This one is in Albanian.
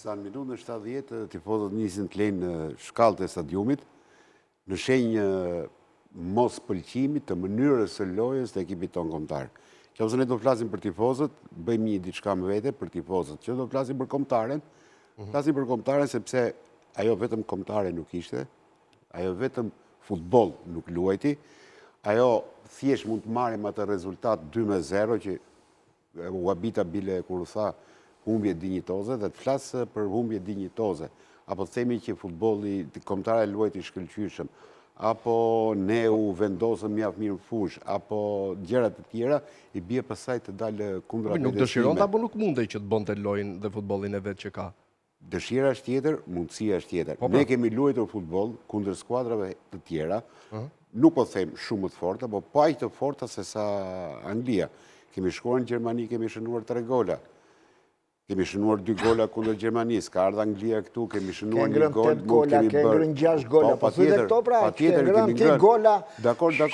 Sa në minutën e 70, tifozët nisin të lejnë shkallët e stadiumit në shenjë mos pëlqimit të mënyrës së lojës të ekipit tonë kombëtar. Kjo se ne do flasim për tifozët, bëjmë një diçka më vete për tifozët, që do flasim për kombëtaren, flasim për kombëtaren sepse ajo vetëm kombëtare nuk ishte, ajo vetëm futboll nuk luajti, ajo thjesht mund të marrim atë rezultat 2-0 që u habita bile kur u tha humbje dinjitoze dhe të flasë për humbje dinjitoze, apo themi që futbolli kombëtar luajti shkëlqyeshëm, apo ne u vendosëm mjaft mirë fush, apo gjëra të tjera, i bie pasaj të dalë kundra nuk dëshiron apo nuk mundej që të bënte lojën dhe futbollin e vet që ka? Dëshira është tjetër, mundësia është tjetër. Ne kemi luajtur futboll kundër skuadrave të tjera, nuk po them shumë të forta, po aq të forta se sa Anglia. Kemi shkuar në Gjermani, kemi shënuar 3 gola. Kemi shënuar 2 gola kundër Gjermanisë, ka ardhur Anglia këtu, kemi shënuar 1 gol, kemi ngrënë 6 gola, po thuaj këto pra, kemi ngrënë gola. Dakord, jam